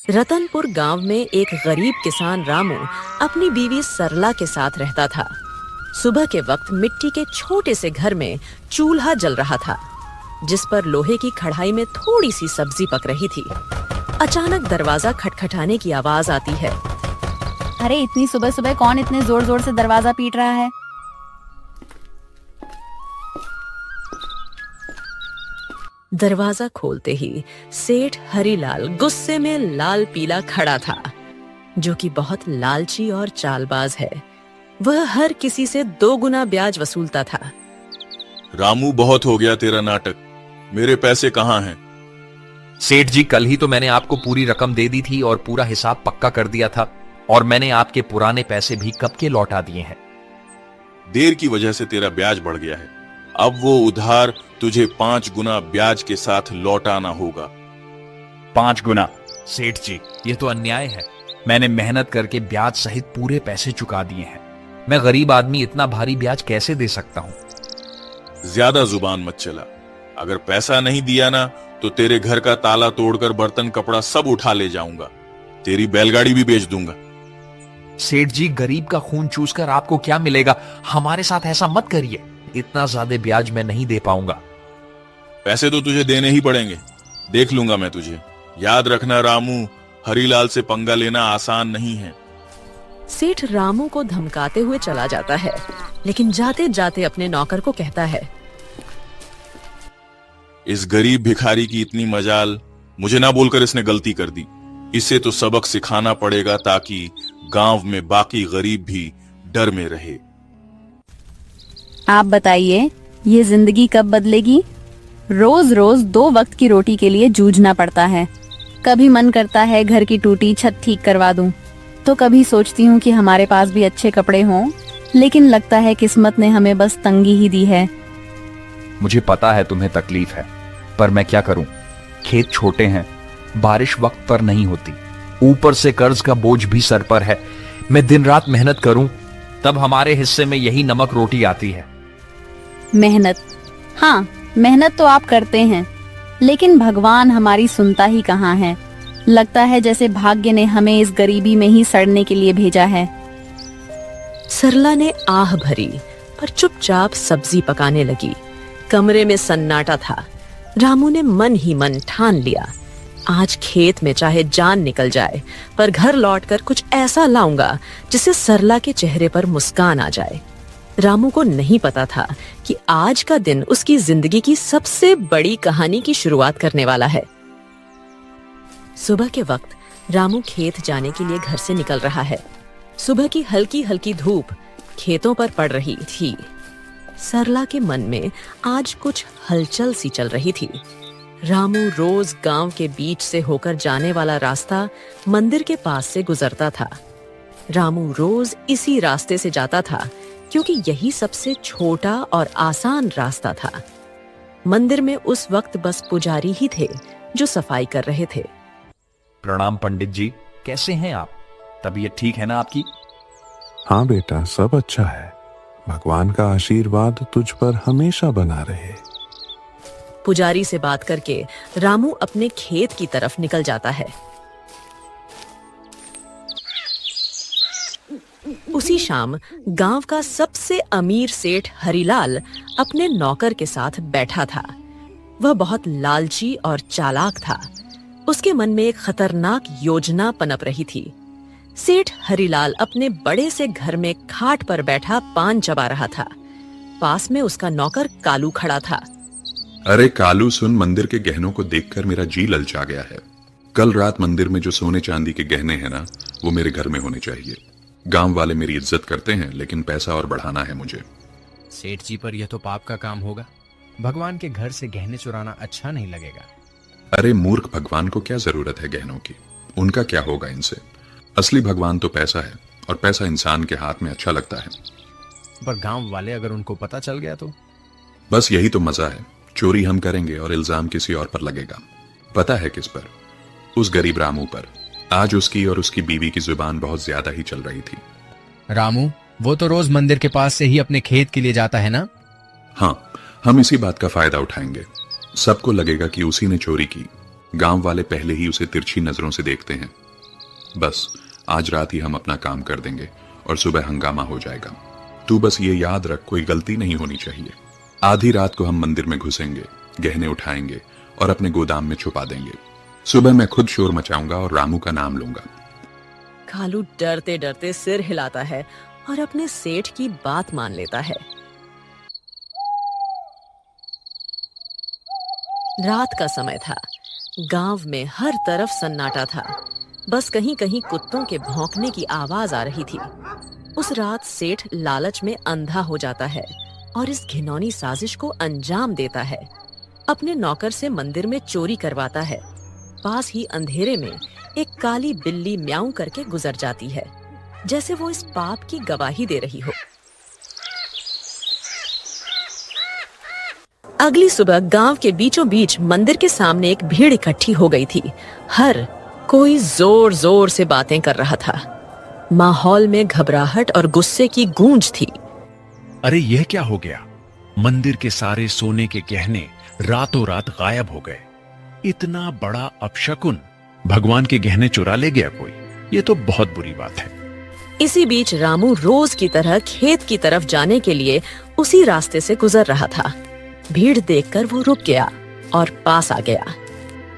रतनपुर गांव में एक गरीब किसान रामू अपनी बीवी सरला के साथ रहता था। सुबह के वक्त मिट्टी के छोटे से घर में चूल्हा जल रहा था, जिस पर लोहे की कढ़ाई में थोड़ी सी सब्जी पक रही थी। अचानक दरवाजा खटखटाने की आवाज आती है। अरे इतनी सुबह सुबह कौन इतने जोर जोर से दरवाजा पीट रहा है? दरवाजा खोलते ही सेठ हरीलाल गुस्से में लाल पीला खड़ा था, जो कि बहुत लालची और चालबाज है। वह हर किसी से 2 गुना ब्याज वसूलता था। रामू, बहुत हो गया तेरा नाटक। मेरे पैसे कहाँ हैं? सेठ जी, कल ही तो मैंने आपको पूरी रकम दे दी थी और पूरा हिसाब पक्का कर दिया था, और मैंने आपके पुराने पैसे भी कब के लौटा दिए हैं। देर की वजह से तेरा ब्याज बढ़ गया है। अब वो उधार तुझे 5 गुना ब्याज के साथ लौटाना होगा। 5 गुना? सेठ जी, ये तो अन्याय है। मैंने मेहनत करके ब्याज सहित पूरे पैसे चुका दिए हैं। मैं गरीब आदमी इतना भारी ब्याज कैसे दे सकता हूँ? ज्यादा जुबान मत चला। अगर पैसा नहीं दिया ना तो तेरे घर का ताला तोड़कर बर्तन कपड़ा सब उठा ले जाऊंगा। तेरी बैलगाड़ी भी बेच दूंगा। सेठ जी, गरीब का खून चूसकर आपको क्या मिलेगा? हमारे साथ ऐसा मत करिए। इतना ज्यादा ब्याज मैं नहीं दे पाऊंगा। पैसे तो तुझे देने ही पड़ेंगे। देख लूंगा मैं तुझे। याद रखना रामू, हरीलाल से पंगा लेना आसान नहीं है। सेठ रामू को धमकाते हुए चला जाता है, लेकिन जाते जाते अपने नौकर को कहता है, इस गरीब भिखारी की इतनी मजाल, मुझे ना बोलकर इसने गलती कर दी। इसे तो सबक सिखाना पड़ेगा ताकि गांव में बाकी गरीब भी डर में रहे। आप बताइए, ये जिंदगी कब बदलेगी? रोज रोज 2 वक्त की रोटी के लिए जूझना पड़ता है। कभी मन करता है घर की टूटी छत ठीक करवा दूं, तो कभी सोचती हूँ कि हमारे पास भी अच्छे कपड़े हों, लेकिन लगता है किस्मत ने हमें बस तंगी ही दी है। मुझे पता है तुम्हें तकलीफ है, पर मैं क्या करूं? खेत छोटे हैं, बारिश वक्त पर नहीं होती, ऊपर से कर्ज का बोझ भी सर पर है। मैं दिन रात मेहनत करूं, तब हमारे हिस्से में यही नमक रोटी आती है। मेहनत? हाँ, मेहनत तो आप करते हैं, लेकिन भगवान हमारी सुनता ही कहाँ है। लगता है जैसे भाग्य ने हमें इस गरीबी में ही सड़ने के लिए भेजा है। सरला ने आह भरी, पर चुपचाप सब्जी पकाने लगी। कमरे में सन्नाटा था। रामू ने मन ही मन ठान लिया, आज खेत में चाहे जान निकल जाए, पर घर लौटकर कुछ ऐसा लाऊंगा जिससे सरला के चेहरे पर मुस्कान आ जाए। रामू को नहीं पता था कि आज का दिन उसकी जिंदगी की सबसे बड़ी कहानी की शुरुआत करने वाला है। सुबह के वक्त रामू खेत जाने के लिए घर से निकल रहा है। सुबह की हल्की हल्की धूप खेतों पर पड़ रही थी। सरला के मन में आज कुछ हलचल सी चल रही थी। रामू रोज गांव के बीच से होकर जाने वाला रास्ता मंदिर के पास से गुजरता था। रामू रोज इसी रास्ते से जाता था, क्योंकि यही सबसे छोटा और आसान रास्ता था। मंदिर में उस वक्त बस पुजारी ही थे जो सफाई कर रहे थे। प्रणाम पंडित जी, कैसे हैं आप? तबीयत ठीक है ना आपकी? हाँ बेटा, सब अच्छा है। भगवान का आशीर्वाद तुझ पर हमेशा बना रहे। पुजारी से बात करके रामू अपने खेत की तरफ निकल जाता है। उसी शाम गांव का सबसे अमीर सेठ हरीलाल अपने नौकर के साथ बैठा था। वह बहुत लालची और चालाक था। उसके मन में एक खतरनाक योजना पनप रही थी। सेठ हरीलाल अपने बड़े से घर में खाट पर बैठा पान चबा रहा था। पास में उसका नौकर कालू खड़ा था। अरे कालू सुन, मंदिर के गहनों को देखकर मेरा जी ललचा गया है। कल रात मंदिर में जो सोने चांदी के गहने हैं ना, वो मेरे घर में होने चाहिए। गांव वाले मेरी इज्जत करते हैं, लेकिन पैसा और बढ़ाना है मुझे। सेठ जी, पर यह तो पाप का काम होगा। भगवान के घर से गहने चुराना अच्छा नहीं लगेगा। अरे मूर्ख, भगवान को क्या जरूरत है गहनों की? उनका क्या होगा इनसे? असली भगवान तो पैसा है, और पैसा इंसान के हाथ में अच्छा लगता है। पर गांव वाले अगर उनको पता चल गया तो? बस यही तो मजा है। चोरी हम करेंगे और इल्जाम किसी और पर लगेगा। पता है किस पर? उस गरीब रामू पर। आज उसकी और उसकी बीवी की जुबान बहुत ज्यादा ही चल रही थी। रामू, वो तो रोज मंदिर के पास से ही अपने खेत के लिए जाता है ना? हाँ, हम इसी बात का फायदा उठाएंगे। सबको लगेगा कि उसी ने चोरी की, गांव वाले पहले ही उसे तिरछी नजरों से देखते हैं। बस आज रात ही हम अपना काम कर देंगे और सुबह हंगामा हो जाएगा। तू बस ये याद रख, कोई गलती नहीं होनी चाहिए। आधी रात को हम मंदिर में घुसेंगे, गहने उठाएंगे और अपने गोदाम में छुपा देंगे। सुबह मैं खुद शोर मचाऊंगा और रामू का नाम लूंगा। कालू डरते डरते सिर हिलाता है और अपने सेठ की बात मान लेता है। रात का समय था। गांव में हर तरफ सन्नाटा था। बस कहीं कहीं कुत्तों के भौंकने की आवाज आ रही थी। उस रात सेठ लालच में अंधा हो जाता है और इस घिनौनी साजिश को अंजाम देता है। अपने नौकर से मंदिर में चोरी करवाता है। पास ही अंधेरे में एक काली बिल्ली म्याऊं करके गुजर जाती है, जैसे वो इस पाप की गवाही दे रही हो। अगली सुबह गांव के बीचों बीच मंदिर के सामने एक भीड़ इकट्ठी हो गई थी। हर कोई जोर जोर से बातें कर रहा था। माहौल में घबराहट और गुस्से की गूंज थी। अरे यह क्या हो गया? मंदिर के सारे सोने के गहने रातों रात गायब हो गए। इतना बड़ा अपशकुन, भगवान के गहने चुरा ले गया कोई। ये तो बहुत बुरी बात है। इसी बीच रामू रोज की तरह खेत की तरफ जाने के लिए उसी रास्ते से गुजर रहा था। भीड़ देखकर वो रुक गया और पास आ गया।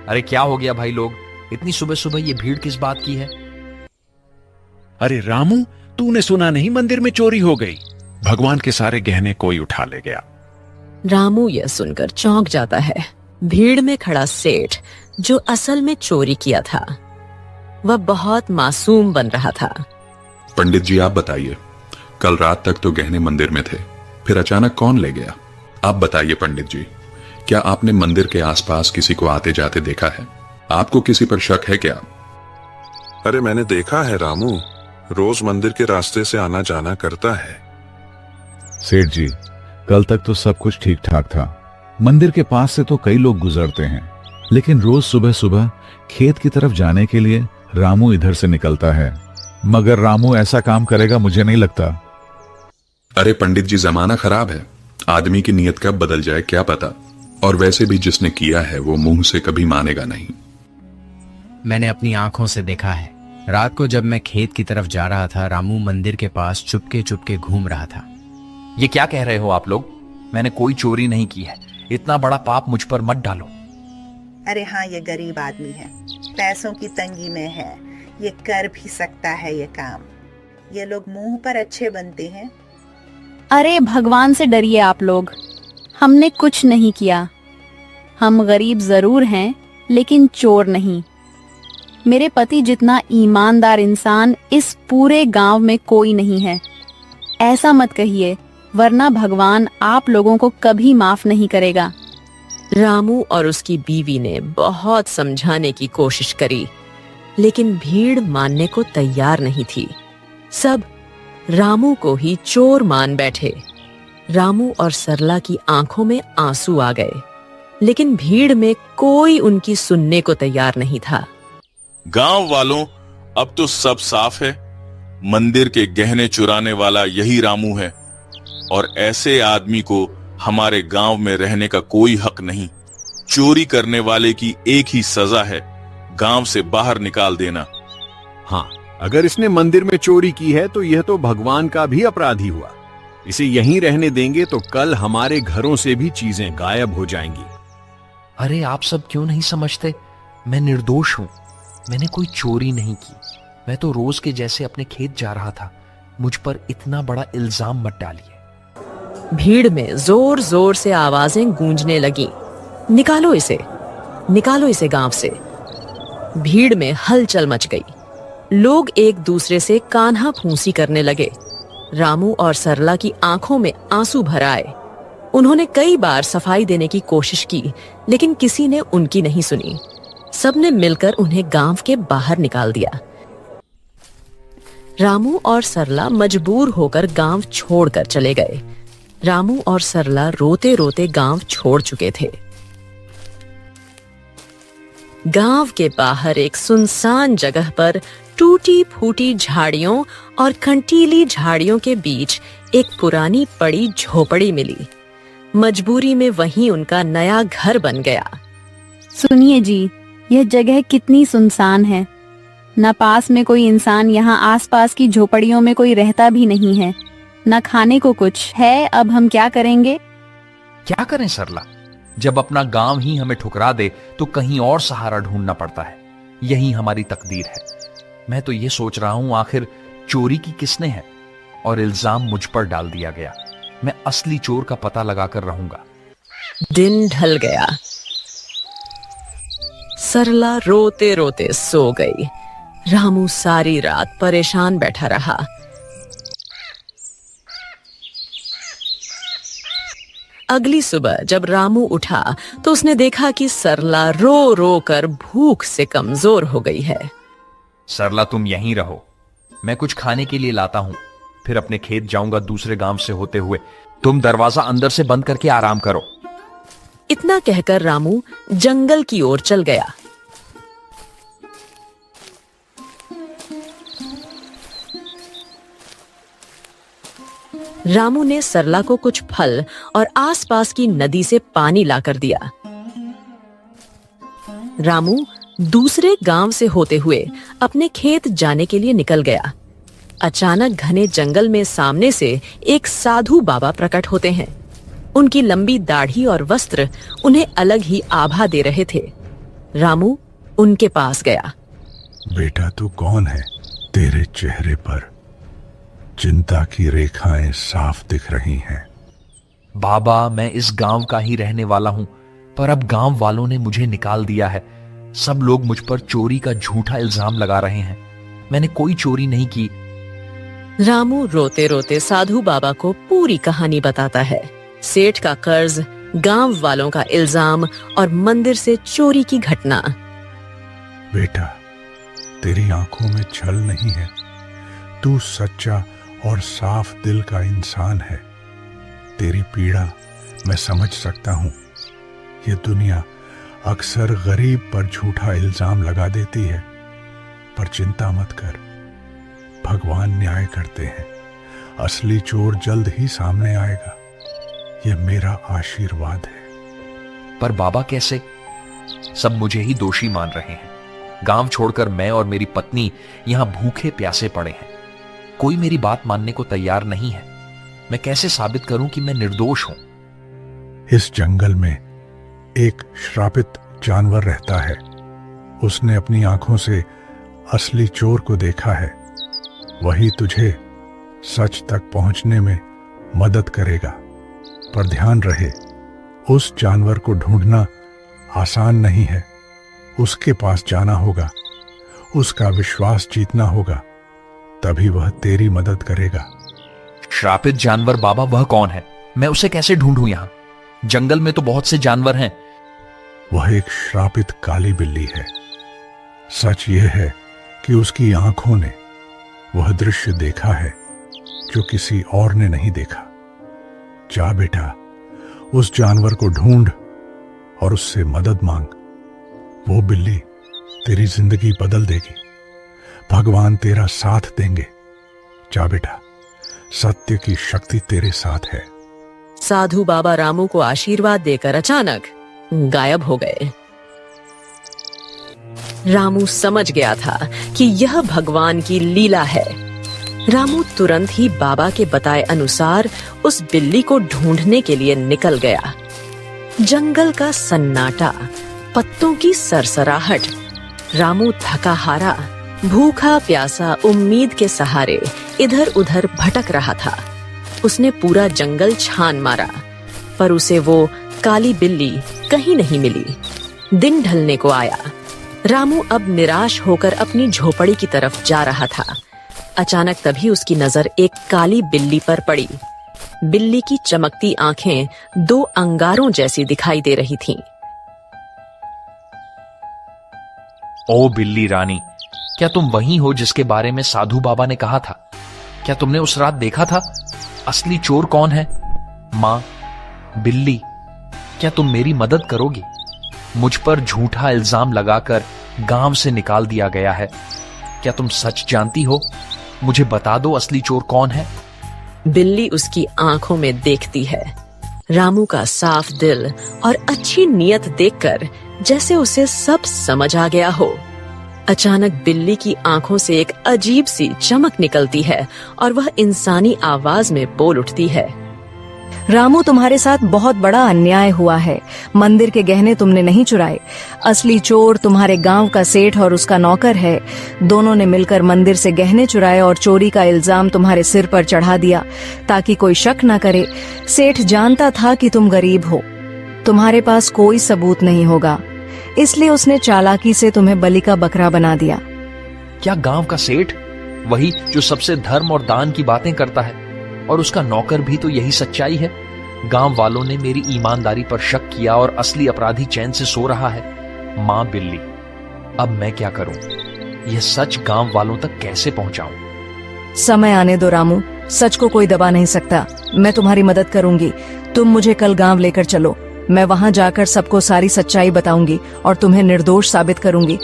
अरे क्या हो गया भाई लोग, इतनी सुबह सुबह ये भीड़ किस बात की है? अरे रामू, तूने सुना नहीं मंदिर में चोरी हो गई। भगवान के सारे गहने कोई उठा ले गया। रामू यह सुनकर चौंक जाता है। भीड़ में खड़ा सेठ, जो असल में चोरी किया था, वह बहुत मासूम बन रहा था। पंडित जी आप बताइए, कल रात तक तो गहने मंदिर में थे, फिर अचानक कौन ले गया? आप बताइए पंडित जी, क्या आपने मंदिर के आसपास किसी को आते जाते देखा है? आपको किसी पर शक है क्या? अरे मैंने देखा है रामू, रोज मंदिर के रास्ते से आना जाना करता है। सेठ जी, कल तक तो सब कुछ ठीक ठाक था। मंदिर के पास से तो कई लोग गुजरते हैं, लेकिन रोज सुबह सुबह खेत की तरफ जाने के लिए रामू इधर से निकलता है। मगर रामू ऐसा काम करेगा मुझे नहीं लगता। अरे पंडित जी, जमाना खराब है, आदमी की नीयत कब बदल जाए क्या पता। और वैसे भी जिसने किया है वो मुंह से कभी मानेगा नहीं। मैंने अपनी आंखों से देखा है। रात को जब मैं खेत की तरफ जा रहा था, रामू मंदिर के पास चुपके चुपके घूम रहा था। ये क्या कह रहे हो आप लोग? मैंने कोई चोरी नहीं की है। इतना बड़ा पाप मुझ पर मत डालो। अरे हाँ, ये गरीब आदमी है, पैसों की तंगी में है, ये कर भी सकता है ये काम। ये लोग मुंह पर अच्छे बनते हैं। अरे भगवान से डरिए आप लोग, हमने कुछ नहीं किया। हम गरीब जरूर हैं, लेकिन चोर नहीं। मेरे पति जितना ईमानदार इंसान इस पूरे गांव में कोई नहीं है। ऐसा मत कहिए, वरना भगवान आप लोगों को कभी माफ नहीं करेगा। रामू और उसकी बीवी ने बहुत समझाने की कोशिश करी, लेकिन भीड़ मानने को तैयार नहीं थी। सब रामू को ही चोर मान बैठे। रामू और सरला की आंखों में आंसू आ गए, लेकिन भीड़ में कोई उनकी सुनने को तैयार नहीं था। गांव वालों, अब तो सब साफ है। मंदिर के गहने चुराने वाला यही रामू है और ऐसे आदमी को हमारे गांव में रहने का कोई हक नहीं। चोरी करने वाले की एक ही सजा है, गांव से बाहर निकाल देना। हाँ, अगर इसने मंदिर में चोरी की है तो यह तो भगवान का भी अपराधी हुआ। इसे यहीं रहने देंगे तो कल हमारे घरों से भी चीजें गायब हो जाएंगी। अरे आप सब क्यों नहीं समझते? मैं निर्दोष हूं। मैंने कोई चोरी नहीं की। मैं तो रोज के जैसे अपने खेत जा रहा था। मुझ पर इतना बड़ा इल्जाम मत डालिए। भीड़ में जोर जोर से आवाजें गूंजने लगी। निकालो इसे गांव से। भीड़ में हलचल मच गई। लोग एक दूसरे से कान्हा फूंसी करने लगे। रामू और सरला की आंखों में आंसू भर आए। उन्होंने कई बार सफाई देने की कोशिश की, लेकिन किसी ने उनकी नहीं सुनी। सबने मिलकर उन्हें गांव के बाहर निकाल दिया। रामू और सरला मजबूर होकर गांव छोड़कर चले गए। रामू और सरला रोते रोते गांव छोड़ चुके थे। गांव के बाहर एक सुनसान जगह पर टूटी फूटी झाड़ियों और कंटीली झाड़ियों के बीच एक पुरानी पड़ी झोपड़ी मिली। मजबूरी में वहीं उनका नया घर बन गया। सुनिए जी, यह जगह कितनी सुनसान है। न पास में कोई इंसान, यहाँ आसपास की झोपड़ियों में कोई रहता भी नहीं है। न खाने को कुछ है। अब हम क्या करेंगे? क्या करें सरला, जब अपना गांव ही हमें ठुकरा दे तो कहीं और सहारा ढूंढना पड़ता है। यही हमारी तकदीर है। मैं तो ये सोच रहा हूं आखिर चोरी की किसने है, और इल्जाम मुझ पर डाल दिया गया। मैं असली चोर का पता लगाकर रहूंगा। दिन ढल गया। सरला रोते रोते सो गई। रामू सारी रात परेशान बैठा रहा। अगली सुबह जब रामू उठा तो उसने देखा कि सरला रो रो कर भूख से कमजोर हो गई है। सरला, तुम यहीं रहो, मैं कुछ खाने के लिए लाता हूं, फिर अपने खेत जाऊंगा दूसरे गांव से होते हुए। तुम दरवाजा अंदर से बंद करके आराम करो। इतना कहकर रामू जंगल की ओर चल गया। रामू ने सरला को कुछ फल और आसपास की नदी से पानी लाकर दिया। रामू दूसरे गांव से होते हुए अपने खेत जाने के लिए निकल गया। अचानक घने जंगल में सामने से एक साधु बाबा प्रकट होते हैं। उनकी लंबी दाढ़ी और वस्त्र उन्हें अलग ही आभा दे रहे थे। रामू उनके पास गया। बेटा, तू कौन है? तेरे चेहरे पर चिंता की रेखाएं साफ दिख रही हैं। बाबा, मैं इस गांव का ही रहने वाला हूं, पर अब गांव वालों ने मुझे निकाल दिया है। सब लोग मुझ पर चोरी का झूठा इल्जाम लगा रहे हैं। मैंने कोई चोरी नहीं की। रामू रोते रोते साधु बाबा को पूरी कहानी बताता है। सेठ का कर्ज, गांव वालों का इल्जाम और मंदिर से चोरी की घटना। बेटा, तेरी आंखों में छल नहीं है। तू सच्चा और साफ दिल का इंसान है। तेरी पीड़ा मैं समझ सकता हूं। ये दुनिया अक्सर गरीब पर झूठा इल्जाम लगा देती है, पर चिंता मत कर, भगवान न्याय करते हैं। असली चोर जल्द ही सामने आएगा। ये मेरा आशीर्वाद है। पर बाबा कैसे? सब मुझे ही दोषी मान रहे हैं। गांव छोड़कर मैं और मेरी पत्नी यहां भूखे प्यासे पड़े हैं। कोई मेरी बात मानने को तैयार नहीं है। मैं कैसे साबित करूं कि मैं निर्दोष हूं? इस जंगल में एक श्रापित जानवर रहता है। उसने अपनी आंखों से असली चोर को देखा है। वही तुझे सच तक पहुंचने में मदद करेगा। पर ध्यान रहे, उस जानवर को ढूंढना आसान नहीं है। उसके पास जाना होगा, उसका विश्वास जीतना होगा, तभी वह तेरी मदद करेगा। श्रापित जानवर बाबा, वह कौन है? मैं उसे कैसे ढूंढूं? यहां जंगल में तो बहुत से जानवर हैं। वह एक श्रापित काली बिल्ली है। सच यह है कि उसकी आंखों ने वह दृश्य देखा है जो किसी और ने नहीं देखा। जा बेटा, उस जानवर को ढूंढ और उससे मदद मांग। वो बिल्ली तेरी जिंदगी बदल देगी। भगवान तेरा साथ देंगे। जा बेटा, सत्य की शक्ति तेरे साथ है। साधु बाबा रामू को आशीर्वाद देकर अचानक गायब हो गए। रामू समझ गया था कि यह भगवान की लीला है। रामू तुरंत ही बाबा के बताए अनुसार उस बिल्ली को ढूंढने के लिए निकल गया। जंगल का सन्नाटा, पत्तों की सरसराहट। रामू थका हारा, भूखा प्यासा, उम्मीद के सहारे इधर उधर भटक रहा था। उसने पूरा जंगल छान मारा, पर उसे वो काली बिल्ली कहीं नहीं मिली। दिन ढलने को आया। रामू अब निराश होकर अपनी झोपड़ी की तरफ जा रहा था। अचानक तभी उसकी नजर एक काली बिल्ली पर पड़ी। बिल्ली की चमकती आंखें दो अंगारों जैसी दिखाई दे रही थीं। ओ बिल्ली रानी, क्या तुम वही हो जिसके बारे में साधु बाबा ने कहा था? क्या तुमने उस रात देखा था? असली चोर कौन है? माँ, बिल्ली, क्या तुम मेरी मदद करोगी? मुझ पर झूठा इल्जाम लगाकर गांव से निकाल दिया गया है। क्या तुम सच जानती हो? मुझे बता दो, असली चोर कौन है? बिल्ली उसकी आंखों में देखती है। रामू का साफ दिल और अच्छी नीयत देखकर जैसे उसे सब समझ आ गया हो। अचानक बिल्ली की आंखों से एक अजीब सी चमक निकलती है और वह इंसानी आवाज में बोल उठती है। रामू, तुम्हारे साथ बहुत बड़ा अन्याय हुआ है। मंदिर के गहने तुमने नहीं चुराए। असली चोर तुम्हारे गांव का सेठ और उसका नौकर है। दोनों ने मिलकर मंदिर से गहने चुराए और चोरी का इल्जाम तुम्हारे सिर पर चढ़ा दिया ताकि कोई शक न करे। सेठ जानता था कि तुम गरीब हो, तुम्हारे पास कोई सबूत नहीं होगा, इसलिए उसने चालाकी से तुम्हें बलि का बकरा बना दिया। क्या गांव का सेठ, वही जो सबसे धर्म और दान की बातें करता है, और उसका नौकर भी तो यही सच्चाई है? गांव वालों ने मेरी ईमानदारी पर शक किया और असली अपराधी चैन से सो रहा है। मां बिल्ली, अब मैं क्या करूं? यह सच गांव वालों तक कैसे पहुंचाऊं? समय आने दो रामू, सच को कोई दबा नहीं सकता। मैं तुम्हारी मदद करूंगी। तुम मुझे कल गांव लेकर चलो। मैं वहां जाकर सबको सारी सच्चाई बताऊंगी और तुम्हें निर्दोष साबित करूंगी।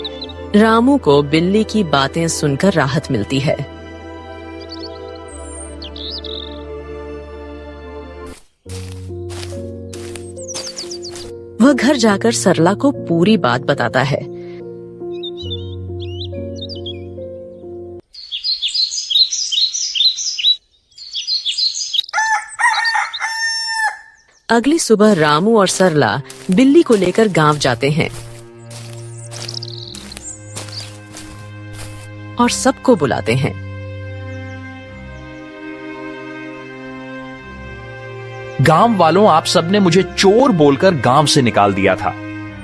रामू को बिल्ली की बातें सुनकर राहत मिलती है। वह घर जाकर सरला को पूरी बात बताता है। अगली सुबह रामू और सरला बिल्ली को लेकर गांव जाते हैं और सबको बुलाते हैं। गांव वालों, आप सबने मुझे चोर बोलकर गांव से निकाल दिया था,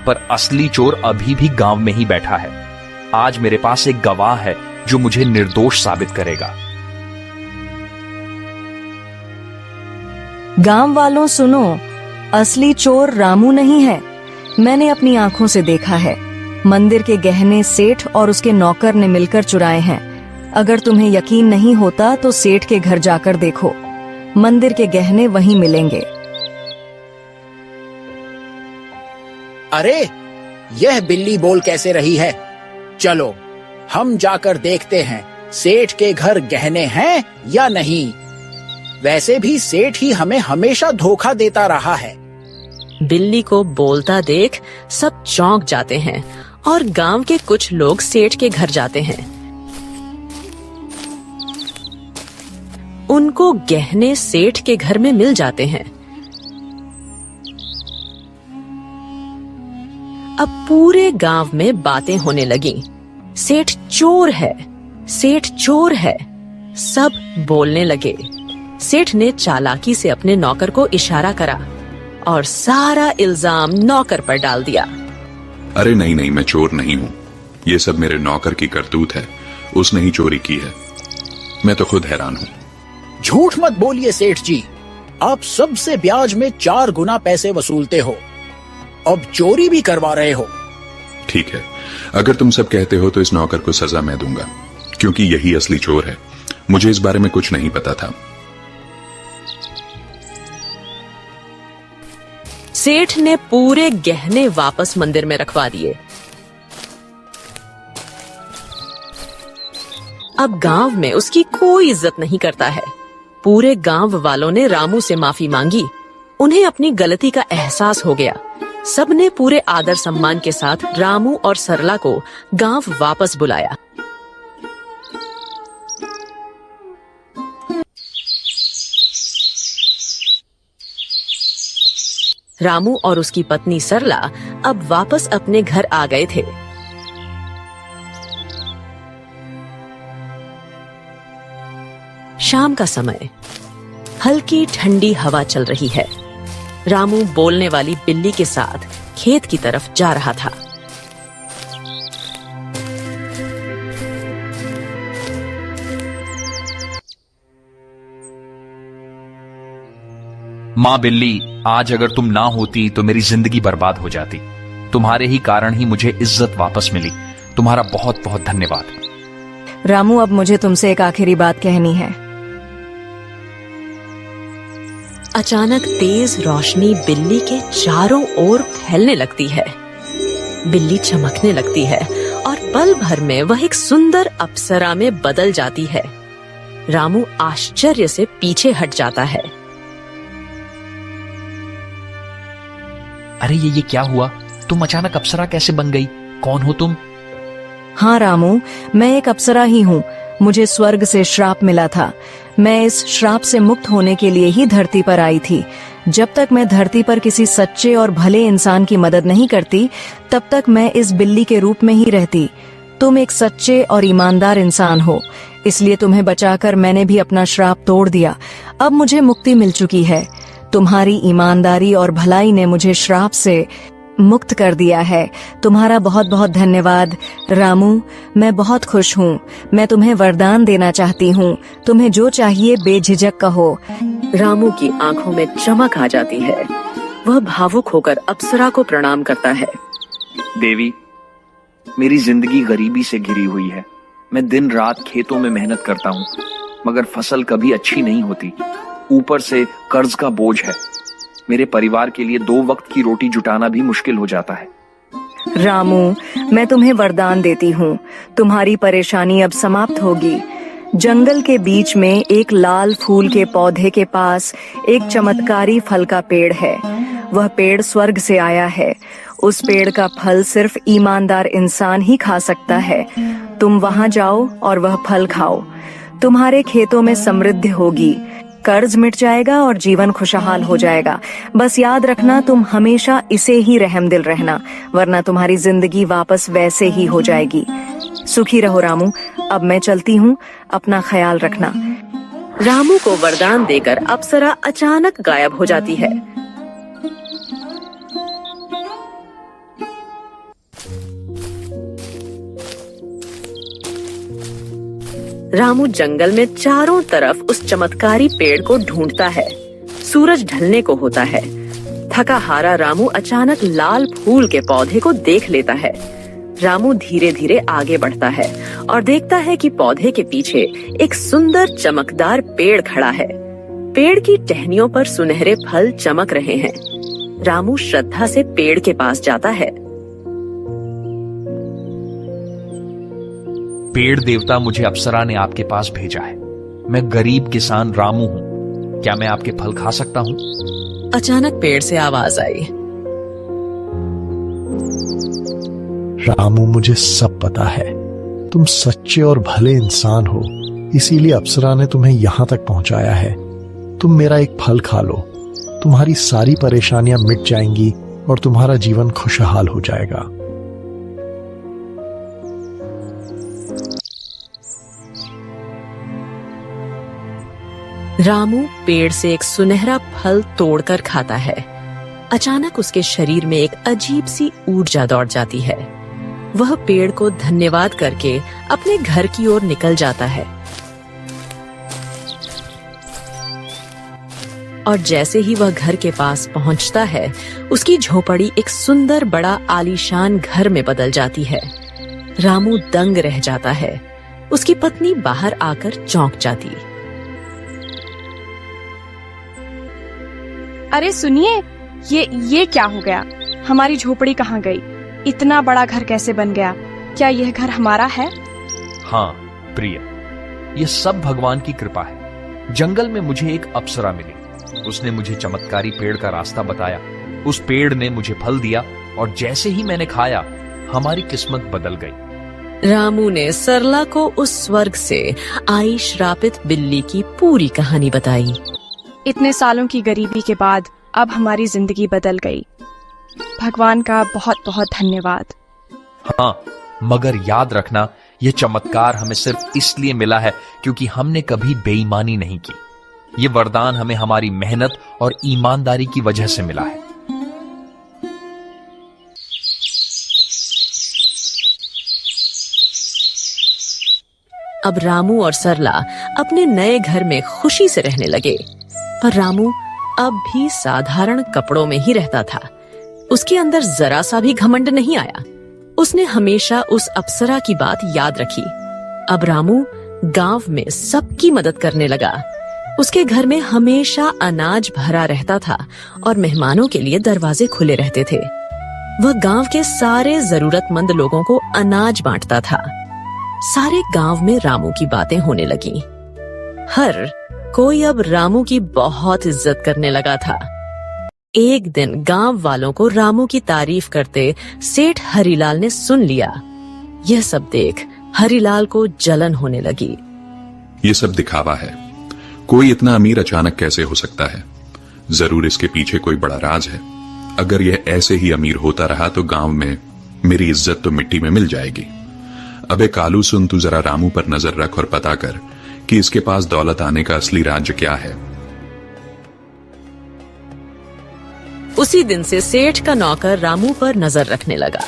पर असली चोर अभी भी गांव में ही बैठा है। आज मेरे पास एक गवाह है जो मुझे निर्दोष साबित करेगा। गांव वालों सुनो, असली चोर रामू नहीं है। मैंने अपनी आंखों से देखा है। मंदिर के गहने सेठ और उसके नौकर ने मिलकर चुराए हैं। अगर तुम्हें यकीन नहीं होता तो सेठ के घर जाकर देखो, मंदिर के गहने वहीं मिलेंगे। अरे, यह बिल्ली बोल कैसे रही है? चलो हम जाकर देखते हैं सेठ के घर गहने हैं या नहीं। वैसे भी सेठ ही हमें हमेशा धोखा देता रहा है। बिल्ली को बोलता देख सब चौंक जाते हैं और गांव के कुछ लोग सेठ के घर जाते हैं। उनको गहने सेठ के घर में मिल जाते हैं। अब पूरे गांव में बातें होने लगी। सेठ चोर है, सेठ चोर है। सब बोलने लगे। सेठ ने चालाकी से अपने नौकर को इशारा करा और सारा इल्जाम नौकर पर डाल दिया। अरे नहीं नहीं, मैं चोर नहीं हूं। ये सब मेरे नौकर की करतूत है। उसने ही चोरी की है। मैं तो खुद हैरान हूं। झूठ मत बोलिए सेठ जी, आप सबसे ब्याज में 4 गुना पैसे वसूलते हो, अब चोरी भी करवा रहे हो। ठीक है, अगर तुम सब कहते हो तो इस नौकर को सजा मैं दूंगा, क्योंकि यही असली चोर है। मुझे इस बारे में कुछ नहीं पता था। सेठ ने पूरे गहने वापस मंदिर में रखवा दिए। अब गांव में उसकी कोई इज्जत नहीं करता है। पूरे गांव वालों ने रामू से माफी मांगी। उन्हें अपनी गलती का एहसास हो गया। सबने पूरे आदर सम्मान के साथ रामू और सरला को गांव वापस बुलाया। रामू और उसकी पत्नी सरला अब वापस अपने घर आ गए थे। शाम का समय, हल्की ठंडी हवा चल रही है। रामू बोलने वाली बिल्ली के साथ खेत की तरफ जा रहा था। मां बिल्ली, आज अगर तुम ना होती तो मेरी जिंदगी बर्बाद हो जाती। तुम्हारे ही कारण ही मुझे इज्जत वापस मिली। तुम्हारा बहुत बहुत धन्यवाद। रामू, अब मुझे तुमसे एक आखिरी बात कहनी है। अचानक तेज रोशनी बिल्ली के चारों ओर फैलने लगती है। बिल्ली चमकने लगती है और पल भर में वह एक सुंदर अप्सरा में बदल जाती है। रामू आश्चर्य से पीछे हट जाता है। अरे ये क्या हुआ? तुम अचानक अप्सरा कैसे बन गई? कौन हो तुम? हाँ रामू, मैं एक अप्सरा ही हूँ। मुझे स्वर्ग से श्राप मिला था। मैं इस श्राप से मुक्त होने के लिए ही धरती पर आई थी। जब तक मैं धरती पर किसी सच्चे और भले इंसान की मदद नहीं करती, तब तक मैं इस बिल्ली के रूप में ही रहती। तुम एक सच्चे और ईमानदार इंसान हो, इसलिए तुम्हें बचाकर मैंने भी अपना श्राप तोड़ दिया। अब मुझे मुक्ति मिल चुकी है। तुम्हारी ईमानदारी और भलाई ने मुझे श्राप से मुक्त कर दिया है। तुम्हारा बहुत बहुत धन्यवाद रामू। मैं बहुत खुश हूँ। मैं तुम्हें वरदान देना चाहती हूँ। तुम्हें जो चाहिए बेझिझक कहो। रामू की आंखों में चमक आ जाती है। वह भावुक होकर अप्सरा को प्रणाम करता है। देवी, मेरी जिंदगी गरीबी से घिरी हुई है। मैं दिन रात खेतों में मेहनत करता हूँ, मगर फसल कभी अच्छी नहीं होती। ऊपर से कर्ज का बोझ है। मेरे परिवार के लिए 2 वक्त की रोटी जुटाना भी मुश्किल हो जाता है। रामू, मैं तुम्हें वरदान देती हूँ। तुम्हारी परेशानी अब समाप्त होगी। जंगल के बीच में एक लाल फूल के पौधे के पास एक चमत्कारी फल का पेड़ है। वह पेड़ स्वर्ग से आया है। उस पेड़ का फल सिर्फ ईमानदार इंसान ही खा सकता है। तुम वहां जाओ और वह फल खाओ। तुम्हारे खेतों में समृद्धि होगी, कर्ज मिट जाएगा और जीवन खुशहाल हो जाएगा। बस याद रखना, तुम हमेशा इसे ही रहमदिल रहना, वरना तुम्हारी जिंदगी वापस वैसे ही हो जाएगी। सुखी रहो रामू। अब मैं चलती हूँ, अपना ख्याल रखना। रामू को वरदान देकर अप्सरा अचानक गायब हो जाती है। रामू जंगल में चारों तरफ उस चमत्कारी पेड़ को ढूंढता है। सूरज ढलने को होता है। थका हारा रामू अचानक लाल फूल के पौधे को देख लेता है। रामू धीरे धीरे आगे बढ़ता है और देखता है कि पौधे के पीछे एक सुंदर चमकदार पेड़ खड़ा है। पेड़ की टहनियों पर सुनहरे फल चमक रहे हैं। रामू श्रद्धा से पेड़ के पास जाता है। पेड़ देवता, मुझे अप्सरा ने आपके पास भेजा है। मैं गरीब किसान रामू हूँ। क्या मैं आपके फल खा सकता हूँ? अचानक पेड़ से आवाज आई। रामू, मुझे सब पता है। तुम सच्चे और भले इंसान हो, इसीलिए अप्सरा ने तुम्हें यहाँ तक पहुँचाया है। तुम मेरा एक फल खा लो, तुम्हारी सारी परेशानियां मिट जाएंगी और तुम्हारा जीवन खुशहाल हो जाएगा। रामू पेड़ से एक सुनहरा फल तोड़कर खाता है। अचानक उसके शरीर में एक अजीब सी ऊर्जा दौड़ जाती है। वह पेड़ को धन्यवाद करके अपने घर की ओर निकल जाता है। और जैसे ही वह घर के पास पहुंचता है, उसकी झोपड़ी एक सुंदर बड़ा आलीशान घर में बदल जाती है। रामू दंग रह जाता है। उसकी पत्नी बाहर आकर चौंक जाती। अरे सुनिए, ये क्या हो गया? हमारी झोपड़ी कहाँ गई? इतना बड़ा घर कैसे बन गया? क्या यह घर हमारा है? हाँ प्रिय, ये सब भगवान की कृपा है। जंगल में मुझे एक अप्सरा मिली। उसने मुझे चमत्कारी पेड़ का रास्ता बताया। उस पेड़ ने मुझे फल दिया और जैसे ही मैंने खाया, हमारी किस्मत बदल गई। रामू ने सरला को उस स्वर्ग से आई श्रापित बिल्ली की पूरी कहानी बताई। इतने सालों की गरीबी के बाद अब हमारी जिंदगी बदल गई। भगवान का बहुत बहुत धन्यवाद। हाँ, मगर याद रखना, यह चमत्कार हमें सिर्फ इसलिए मिला है क्योंकि हमने कभी बेईमानी नहीं की। ये वरदान हमें हमारी मेहनत और ईमानदारी की वजह से मिला है। अब रामू और सरला अपने नए घर में खुशी से रहने लगे। पर रामू अब भी साधारण कपड़ों में ही रहता था। उसके अंदर जरा सा भी घमंड नहीं आया। उसने हमेशा उस अप्सरा की बात याद रखी। अब रामू गांव में सबकी मदद करने लगा। उसके घर में हमेशा अनाज भरा रहता था और मेहमानों के लिए दरवाजे खुले रहते थे। वह गांव के सारे जरूरतमंद लोगों को अनाज बांटता था। सारे गांव में रामू की बातें होने लगी। हर कोई अब रामू की बहुत इज्जत करने लगा था। एक दिन गांव वालों को रामू की तारीफ करते सेठ हरिलाल ने सुन लिया। यह सब देख हरिलाल को जलन होने लगी। ये सब दिखावा है। कोई इतना अमीर अचानक कैसे हो सकता है? जरूर इसके पीछे कोई बड़ा राज है। अगर यह ऐसे ही अमीर होता रहा तो गांव में मेरी इज्जत तो मिट्टी में मिल जाएगी। अबे कालू सुन, तू जरा रामू पर नजर रख और पता कर कि इसके पास दौलत आने का असली राज्य क्या है। उसी दिन से सेठ का नौकर रामू पर नजर रखने लगा।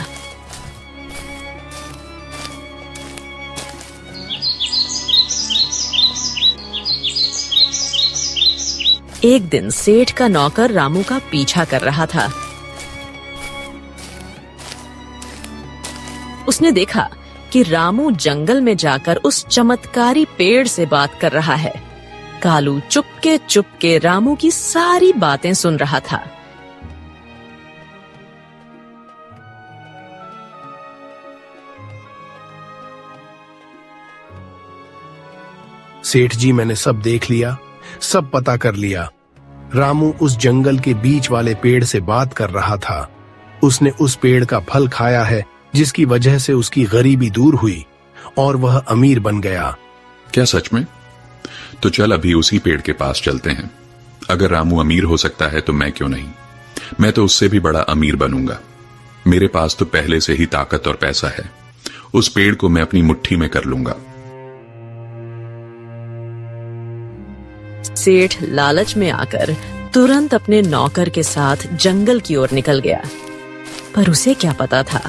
एक दिन सेठ का नौकर रामू का पीछा कर रहा था। उसने देखा कि रामू जंगल में जाकर उस चमत्कारी पेड़ से बात कर रहा है। कालू चुपके चुपके रामू की सारी बातें सुन रहा था। सेठ जी, मैंने सब देख लिया, सब पता कर लिया। रामू उस जंगल के बीच वाले पेड़ से बात कर रहा था। उसने उस पेड़ का फल खाया है, जिसकी वजह से उसकी गरीबी दूर हुई और वह अमीर बन गया। क्या सच में? तो चल अभी उसी पेड़ के पास चलते हैं। अगर रामू अमीर हो सकता है तो मैं क्यों नहीं? मैं तो उससे भी बड़ा अमीर बनूंगा। मेरे पास तो पहले से ही ताकत और पैसा है। उस पेड़ को मैं अपनी मुट्ठी में कर लूंगा। सेठ लालच में आकर तुरंत अपने नौकर के साथ जंगल की ओर निकल गया। पर उसे क्या पता था,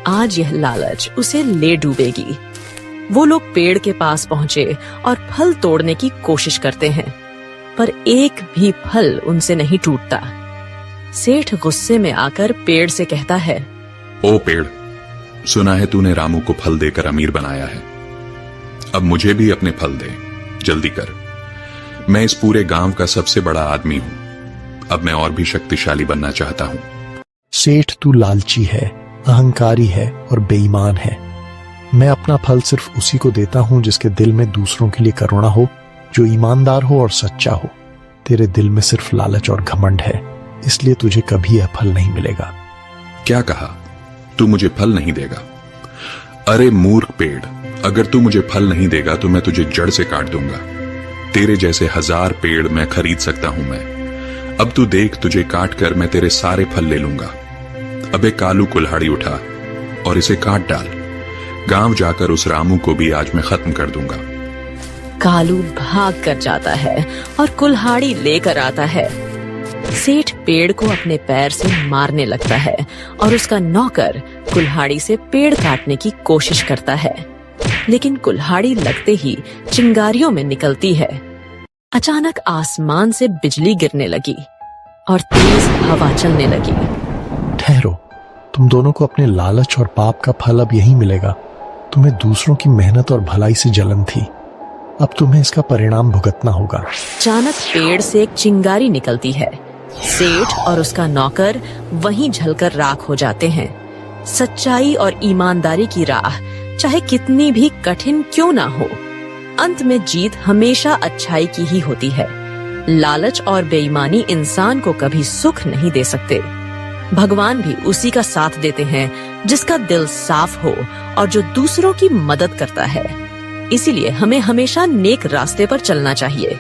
आज यह लालच उसे ले डूबेगी। वो लोग पेड़ के पास पहुंचे और फल तोड़ने की कोशिश करते हैं, पर एक भी फल उनसे नहीं टूटता। सेठ गुस्से में आकर पेड़ से कहता है, ओ पेड़, सुना है तूने रामू को फल देकर अमीर बनाया है। अब मुझे भी अपने फल दे, जल्दी कर। मैं इस पूरे गांव का सबसे बड़ा आदमी हूं। अब मैं और भी शक्तिशाली बनना चाहता हूं। सेठ, तू लालची है, अहंकारी है और बेईमान है। मैं अपना फल सिर्फ उसी को देता हूं जिसके दिल में दूसरों के लिए करुणा हो, जो ईमानदार हो और सच्चा हो। तेरे दिल में सिर्फ लालच और घमंड है, इसलिए तुझे कभी यह फल नहीं मिलेगा। क्या कहा? तू मुझे फल नहीं देगा? अरे मूर्ख पेड़, अगर तू मुझे फल नहीं देगा तो मैं तुझे जड़ से काट दूंगा। तेरे जैसे 1000 पेड़ मैं खरीद सकता हूं मैं। अब तू देख, तुझे काट कर मैं तेरे सारे फल ले लूंगा। अबे कालू, कुल्हाड़ी उठा और इसे काट डाल। गांव जाकर उस रामू को भी आज मैं खत्म कर दूंगा। कालू भाग कर जाता है और कुल्हाड़ी लेकर आता है। सेठ पेड़ को अपने पैर से मारने लगता है और उसका नौकर कुल्हाड़ी से पेड़ काटने की कोशिश करता है, लेकिन कुल्हाड़ी लगते ही चिंगारियों में निकलती है। अचानक आसमान से बिजली गिरने लगी और तेज हवा चलने लगी। ठहरो, तुम दोनों को अपने लालच और पाप का फल अब यही मिलेगा। तुम्हें दूसरों की मेहनत और भलाई से जलन थी, अब तुम्हें इसका परिणाम भुगतना होगा। अचानक पेड़ से एक चिंगारी निकलती है। सेठ और उसका नौकर वहीं जलकर राख हो जाते हैं। सच्चाई और ईमानदारी की राह चाहे कितनी भी कठिन क्यों ना हो, अंत में जीत हमेशा अच्छाई की ही होती है। लालच और बेईमानी इंसान को कभी सुख नहीं दे सकते। भगवान भी उसी का साथ देते हैं जिसका दिल साफ हो और जो दूसरों की मदद करता है। इसीलिए हमें हमेशा नेक रास्ते पर चलना चाहिए।